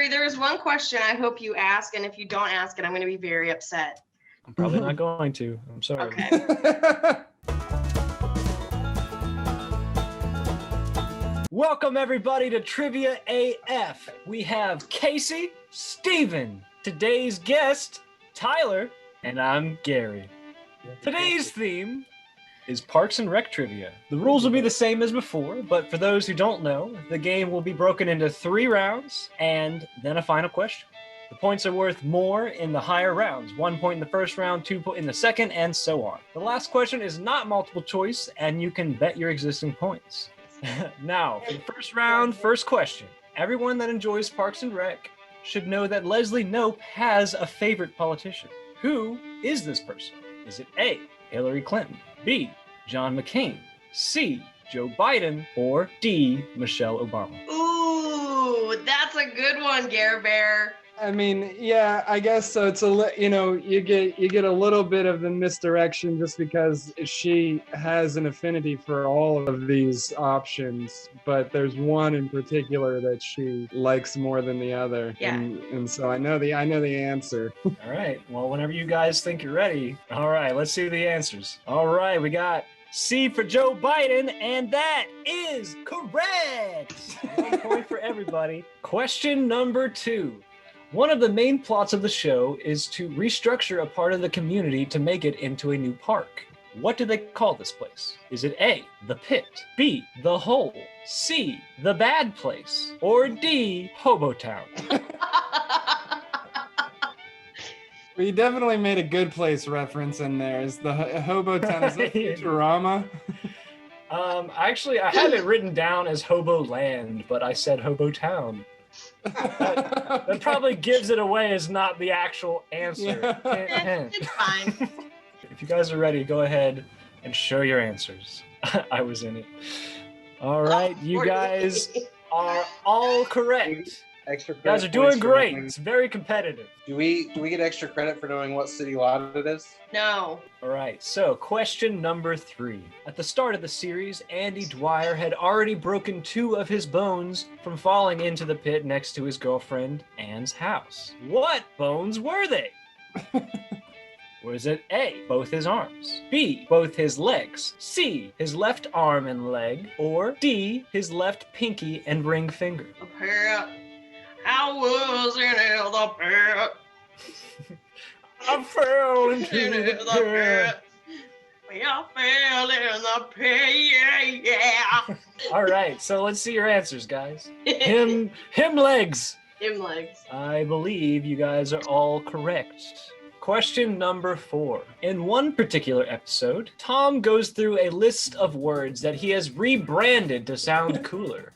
Gary, there is one question I hope you ask, and if you don't ask it, I'm going to be very upset. I'm probably not going to. I'm sorry. Okay. Welcome, everybody, to Trivia AF. We have Kaici, Steven, today's guest, Tyler, and I'm Gary. Today's theme is Parks and Rec Trivia. The rules will be the same as before, but for those who don't know, the game will be broken into 3 rounds and then a final question. The points are worth more in the higher rounds. 1 point in the first round, 2 points in the second, and so on. The last question is not multiple choice, and you can bet your existing points. Now, for the first round, first question. Everyone that enjoys Parks and Rec should know that Leslie Knope has a favorite politician. Who is this person? Is it A, Hillary Clinton, B, John McCain, C, Joe Biden, or D, Michelle Obama? Ooh, that's a good one, Gare Bear. I mean, yeah, I guess so. It's you get a little bit of the misdirection just because she has an affinity for all of these options, but there's one in particular that she likes more than the other. Yeah. And so I know the answer. All right. Well, whenever you guys think you're ready. All right, let's see the answers. All right, we got C for Joe Biden, and that is correct. 1 point for everybody. Question number 2. One of the main plots of the show is to restructure a part of the community to make it into a new park. What do they call this place? Is it A, the pit, B, the hole, C, the bad place, or D, Hobotown? Well, you definitely made a good place reference in there. Is the Hobotown, is that Futurama? Actually, I have it written down as Hobo Land, but I said Hobotown. That probably gives it away as not the actual answer. Yeah. It's fine. If you guys are ready, go ahead and show your answers. I was in it. All right, you guys are all correct. Extra You credit guys are doing points for great. knowing- It's very competitive. Do we get extra credit for knowing what city lot it is? No. All right, so question number 3. At the start of the series, Andy Dwyer had already broken 2 of his bones from falling into the pit next to his girlfriend Anne's house. What bones were they? Was it A, both his arms, B, both his legs, C, his left arm and leg, or D, his left pinky and ring finger? The pit. I was in the pit. I fell into In the the pit. pit. We all fell in the pit, yeah. All right, so let's see your answers, guys. Him legs. Him legs. I believe you guys are all correct. Question number 4. In one particular episode, Tom goes through a list of words that he has rebranded to sound cooler.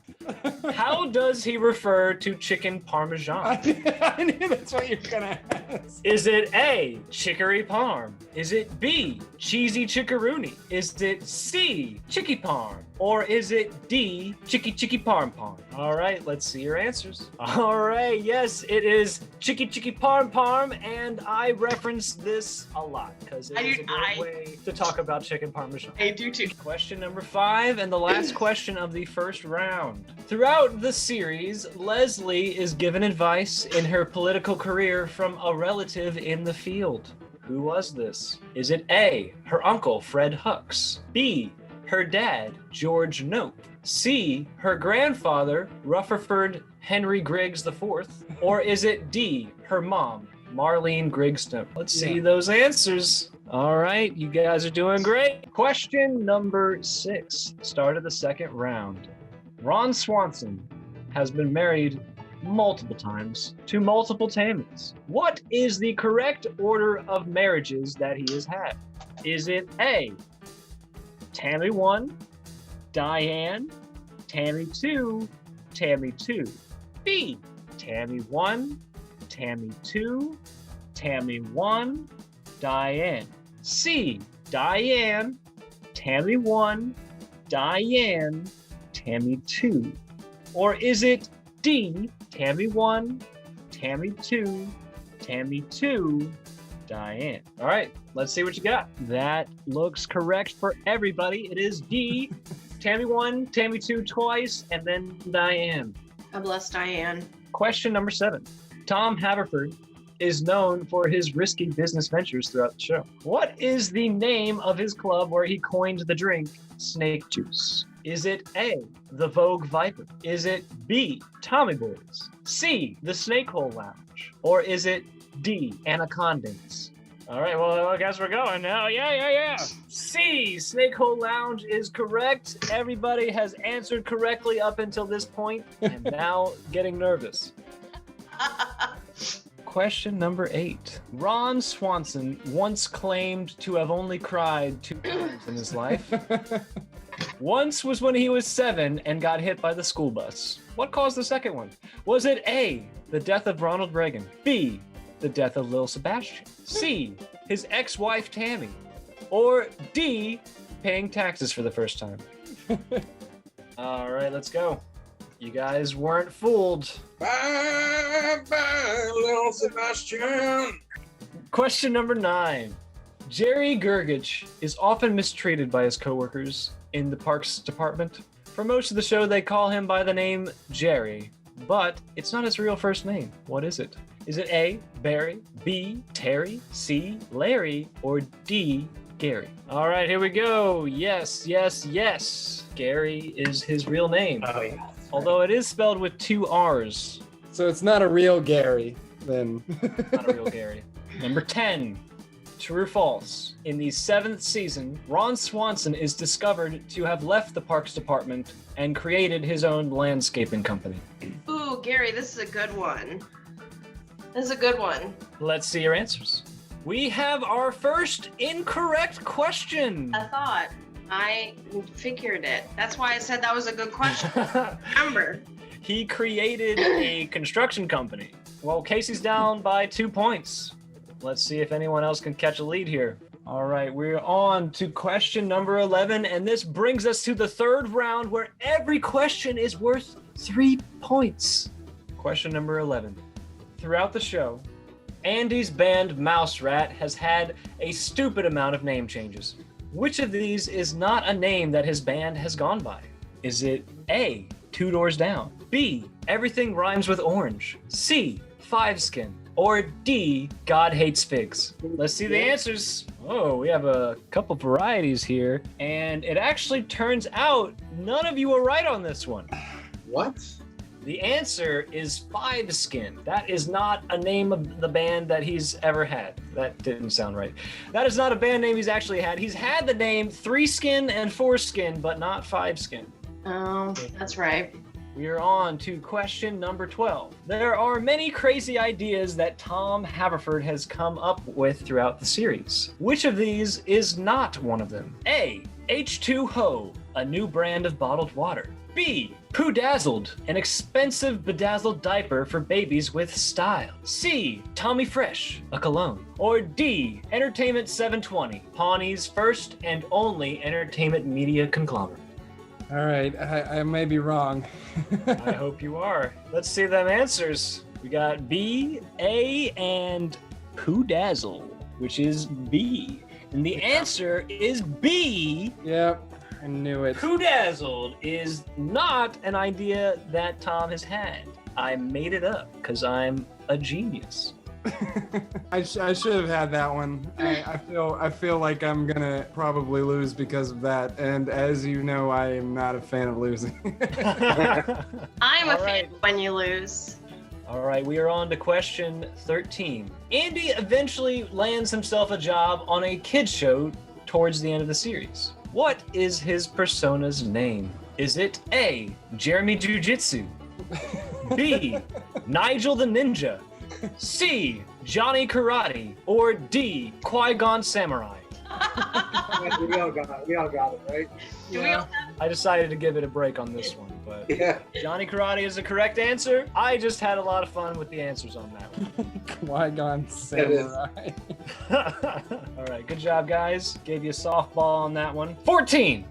How does he refer to chicken parmesan? I knew that's what you're gonna ask. Is it A, chicory parm? Is it B, cheesy chickaroony? Is it C, chicky parm? Or is it D, chicky parm parm? All right, let's see your answers. All right, yes, it is chicky parm parm, and I reference this a lot because it is a great way to talk about chicken parmesan. I do too. Question number 5 and the last question of the first round. Throughout the series, Leslie is given advice in her political career from a relative in the field. Who was this? Is it A, her uncle Fred Hux, B, her dad George Knope, C, her grandfather Rutherford Henry Griggs IV, or is it D, her mom Marlene Griggs Knope? Let's see those answers. All right, you guys are doing great. Question number 6, start of the second round. Ron Swanson has been married multiple times to multiple Tammys. What is the correct order of marriages that he has had? Is it A, Tammy 1, Diane, Tammy 2, Tammy 2, B, Tammy 1, Tammy 2, Tammy 1, Diane, C, Diane, Tammy 1, Diane, Tammy 2, or is it D, Tammy 1, Tammy 2, Tammy 2, Diane? All right, let's see what you got. That looks correct for everybody. It is D, Tammy 1, Tammy 2 twice, and then Diane. God bless Diane. Question number 7. Tom Haverford is known for his risky business ventures throughout the show. What is the name of his club where he coined the drink snake juice? Is it A, the Vogue Viper? Is it B, Tommy Boys? C, the Snake Hole Lounge? Or is it D, Anacondas? All right, well, I guess we're going now. Yeah. C, Snake Hole Lounge is correct. Everybody has answered correctly up until this point, and now getting nervous. Question number 8. Ron Swanson once claimed to have only cried 2 times in his life. Once was when he was 7 and got hit by the school bus. What caused the second one? Was it A, the death of Ronald Reagan? B, the death of Lil Sebastian? C, his ex-wife Tammy? Or D, paying taxes for the first time? All right, let's go. You guys weren't fooled. Bye, bye, Lil Sebastian. Question number 9. Jerry Gergich is often mistreated by his coworkers in the parks department. For most of the show, they call him by the name Jerry, but it's not his real first name. What is it? Is it A, Barry, B, Terry, C, Larry, or D, Gary? All right, here we go. Yes. Gary is his real name. Oh, yeah. Although it is spelled with 2 R's. So it's not a real Gary, then. Not a real Gary. Number 10. True or false? In the 7th season, Ron Swanson is discovered to have left the parks department and created his own landscaping company. Ooh, Gary, this is a good one. Let's see your answers. We have our first incorrect question. I figured it. That's why I said that was a good question. Remember. He created a construction company. Well, Casey's down by 2 points. Let's see if anyone else can catch a lead here. All right, we're on to question number 11, and this brings us to the 3rd round where every question is worth 3 points. Question number 11. Throughout the show, Andy's band Mouse Rat has had a stupid amount of name changes. Which of these is not a name that his band has gone by? Is it A, 2 Doors Down, B, Everything Rhymes with Orange, C, Five Skin, or D, God Hates Figs? Let's see the answers. Oh, we have a couple varieties here, and it actually turns out none of you are right on this one. What? The answer is Five Skin. That is not a name of the band that he's ever had. That didn't sound right. That is not a band name he's actually had. He's had the name 3 Skin and 4 Skin, but not 5 Skin. Oh, that's right. We are on to question number 12. There are many crazy ideas that Tom Haverford has come up with throughout the series. Which of these is not one of them? A, H2Ho, a new brand of bottled water. B, Poo Dazzled, an expensive bedazzled diaper for babies with style. C, Tommy Fresh, a cologne. Or D, Entertainment 720, Pawnee's first and only entertainment media conglomerate. All right, I may be wrong. I hope you are. Let's see them answers. We got B, A, and Poo Dazzle, which is B. And the answer is B. Yep, I knew it. Poo Dazzled is not an idea that Tom has had. I made it up because I'm a genius. I should have had that one. I feel like I'm gonna probably lose because of that. And as you know, I am not a fan of losing. I'm a fan when you lose. All right, we are on to question 13. Andy eventually lands himself a job on a kids show towards the end of the series. What is his persona's name? Is it A, Jeremy Jiu-Jitsu, B, Nigel the Ninja, C, Johnny Karate, or D, Qui-Gon Samurai? We all got it, right? Yeah. I decided to give it a break on this one, but Yeah. Johnny Karate is the correct answer. I just had a lot of fun with the answers on that one. Qui-Gon Samurai. All right, good job, guys. Gave you a softball on that one. 14.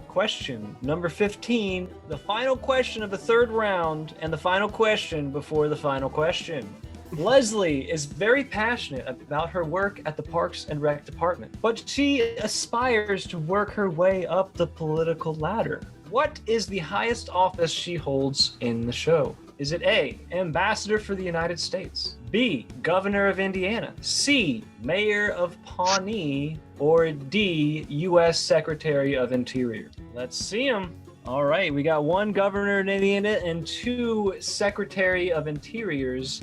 Question number 15, the final question of the 3rd round, and the final question before the final question. Leslie is very passionate about her work at the Parks and Rec department, but she aspires to work her way up the political ladder. What is the highest office she holds in the show? Is it A, Ambassador for the United States, B, Governor of Indiana, C, Mayor of Pawnee, or D, U.S. Secretary of Interior? Let's see them. All right, we got one Governor of Indiana and two Secretary of Interiors.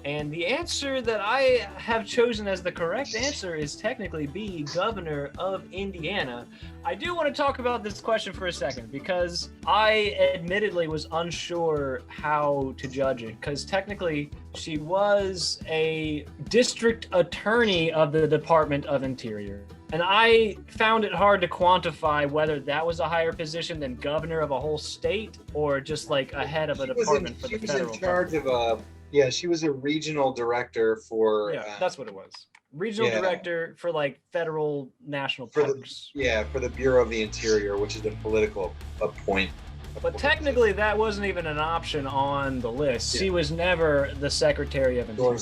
And the answer that I have chosen as the correct answer is technically B, Governor of Indiana. I do want to talk about this question for a second because I admittedly was unsure how to judge it, because technically she was a district attorney of the Department of Interior. And I found it hard to quantify whether that was a higher position than governor of a whole state or just like a head of a department for the federal She was in charge of a... Yeah, she was a regional director for... Yeah, that's what it was. Regional director for like federal national parks. For the Bureau of the Interior, which is a political appointment. But technically that wasn't even an option on the list. She was never the Secretary of Interior.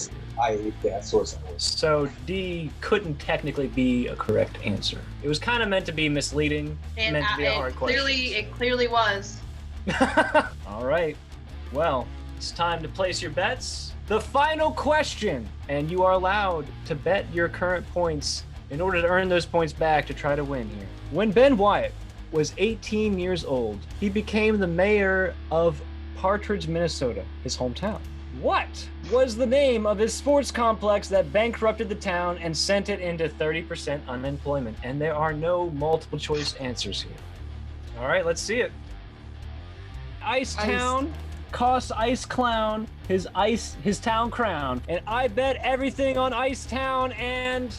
So D couldn't technically be a correct answer. It was kind of meant to be misleading, And meant to be a hard question. It clearly was. All right. Well, it's time to place your bets. The final question, and you are allowed to bet your current points in order to earn those points back to try to win here. When Ben Wyatt was 18 years old, he became the mayor of Partridge, Minnesota, his hometown. What was the name of his sports complex that bankrupted the town and sent it into 30% unemployment? And there are no multiple choice answers here. All right, let's see it. Ice Town cost Ice Clown his town crown. And I bet everything on Ice Town, and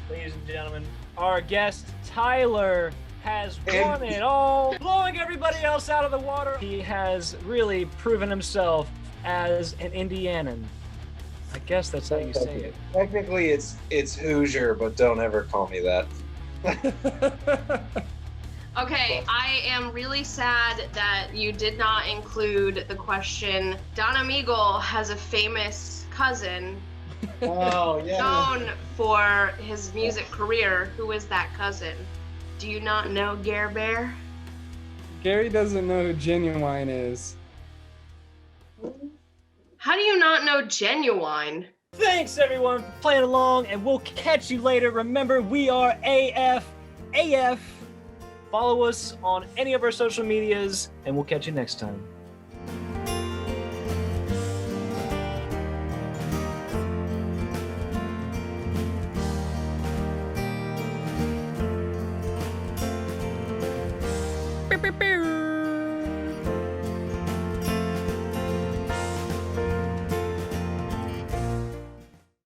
ladies and gentlemen, our guest Tyler has won it all, blowing everybody else out of the water. He has really proven himself as an Indianan. I guess that's how you say it. Technically, it's Hoosier, but don't ever call me that. Okay, I am really sad that you did not include the question. Don Amigo has a famous cousin Oh, yeah. known for his music career. Who is that cousin? Do you not know Gare Bear? Gary doesn't know who Genuine is. How do you not know Genuine? Thanks everyone for playing along, and we'll catch you later. Remember, we are AF. Follow us on any of our social medias, and we'll catch you next time.